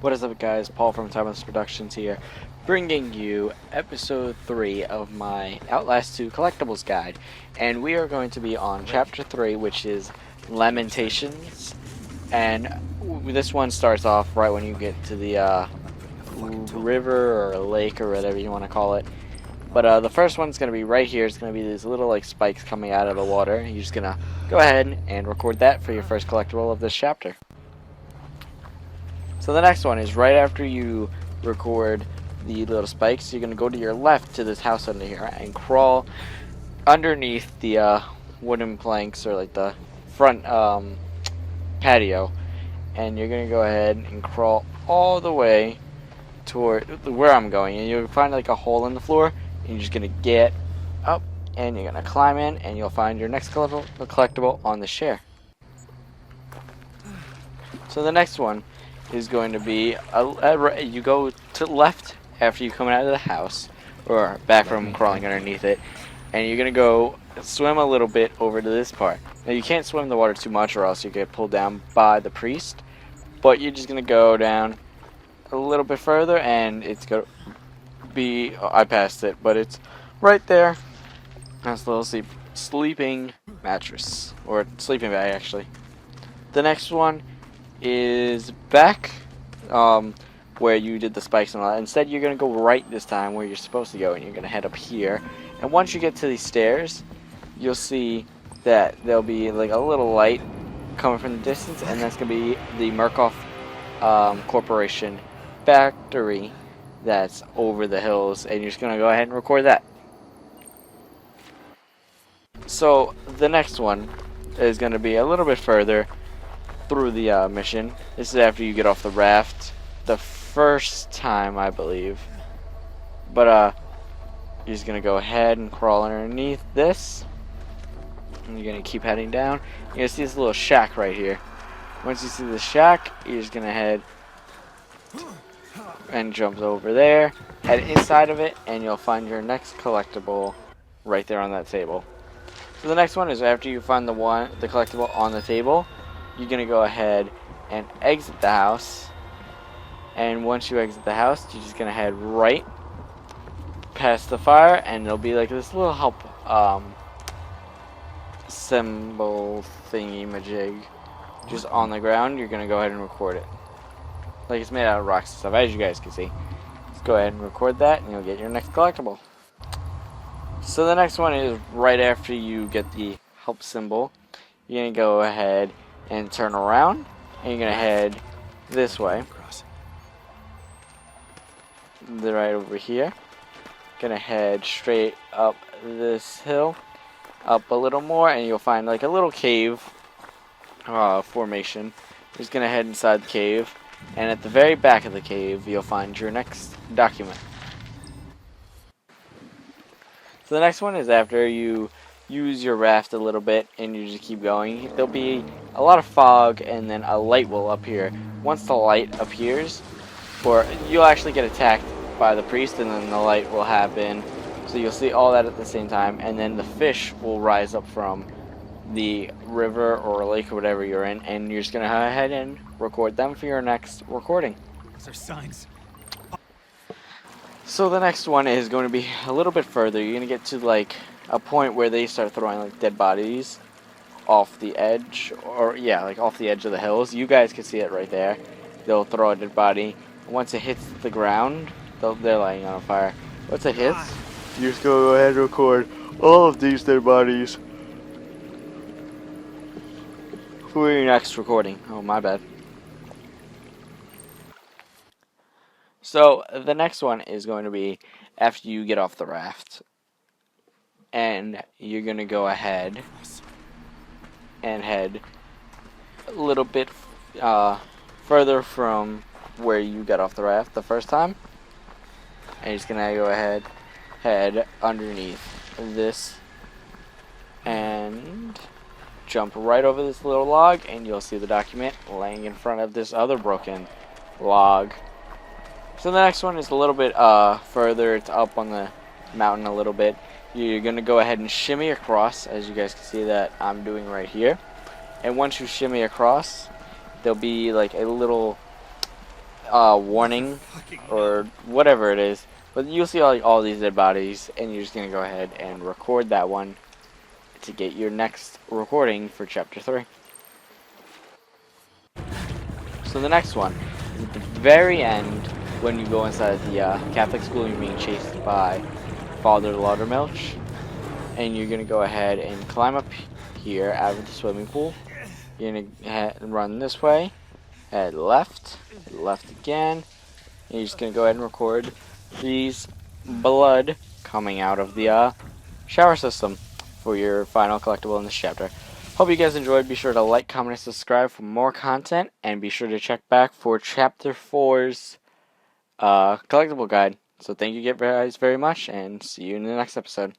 What is up, guys? Paul from Timeless Productions here, bringing you episode 3 of my Outlast 2 collectibles guide. And we are going to be on chapter 3, which is Lamentations. And this one starts off right when you get to the river or lake or whatever you want to call it. But the first one's going to be right here. It's going to be these little like spikes coming out of the water. You're just going to go ahead and record that for your first collectible of this chapter. So the next one is right after you record the little spikes, you're going to go to your left to this house under here and crawl underneath the wooden planks or like the front patio. And you're going to go ahead and crawl all the way toward where I'm going. And you'll find like a hole in the floor. And you're just going to get up and you're going to climb in and you'll find your next collectible on the share. So the next one is going to be you go to the left after you come out of the house or back from crawling underneath it, and you're gonna go swim a little bit over to this part. Now you can't swim in the water too much or else you get pulled down by the priest, but you're just gonna go down a little bit further and it's gonna be I passed it, but it's right there. That's a little sleeping mattress or sleeping bag actually. The next one is back where you did the spikes and all that. Instead, you're going to go right this time where you're supposed to go, and you're going to head up here. And once you get to these stairs, you'll see that there'll be like a little light coming from the distance, and that's going to be the Murkoff Corporation factory that's over the hills, and you're just going to go ahead and record that. So the next one is going to be a little bit further through the mission. This is after you get off the raft the first time, I believe. But you're just gonna go ahead and crawl underneath this, and you're gonna keep heading down. You're gonna see this little shack right here. Once you see the shack, you're just gonna head and jump over there, head inside of it, and you'll find your next collectible right there on that table. So the next one is after you find the collectible on the table, you're going to go ahead and exit the house. And once you exit the house, you're just going to head right past the fire, and there'll be like this little help symbol thingy majig just on the ground. You're going to go ahead and record it. Like it's made out of rocks and stuff, as you guys can see. Just go ahead and record that, and you'll get your next collectible. So the next one is right after you get the help symbol. You're going to go ahead and turn around, and you're gonna head this way. They're right over here. Gonna head straight up this hill, up a little more, and you'll find like a little cave formation. Just gonna head inside the cave, and at the very back of the cave, you'll find your next document. So the next one is after you use your raft a little bit and you just keep going. There'll be a lot of fog and then a light will appear. Once the light appears, or you'll actually get attacked by the priest, and then the light will happen. So you'll see all that at the same time, and then the fish will rise up from the river or lake or whatever you're in, and you're just gonna go ahead and record them for your next recording. Those are signs. So the next one is going to be a little bit further. You're gonna get to like a point where they start throwing like dead bodies off the edge, or yeah, like off the edge of the hills. You guys can see it right there. They'll throw a dead body. Once it hits the ground, they're lighting on fire. Once it hits, you just go ahead and record all of these dead bodies for your next recording. Oh, my bad. So the next one is going to be after you get off the raft. And you're going to go ahead and head a little bit further from where you got off the raft the first time. And you're just going to go ahead, head underneath this, and jump right over this little log, and you'll see the document laying in front of this other broken log. So the next one is a little bit further. It's up on the mountain a little bit. You're going to go ahead and shimmy across, as you guys can see that I'm doing right here. And once you shimmy across, there'll be like a little warning or whatever it is. But you'll see all these dead bodies, and you're just going to go ahead and record that one to get your next recording for Chapter 3. So the next one is at the very end when you go inside the Catholic school and you're being chased by Father Laudermilch. And you're going to go ahead and climb up here out of the swimming pool. You're going to head and run this way, head left again. And you're just going to go ahead and record these blood coming out of the shower system for your final collectible in this chapter. Hope you guys enjoyed. Be sure to like, comment, and subscribe for more content. And be sure to check back for Chapter 4's collectible guide. So thank you guys very much, and see you in the next episode.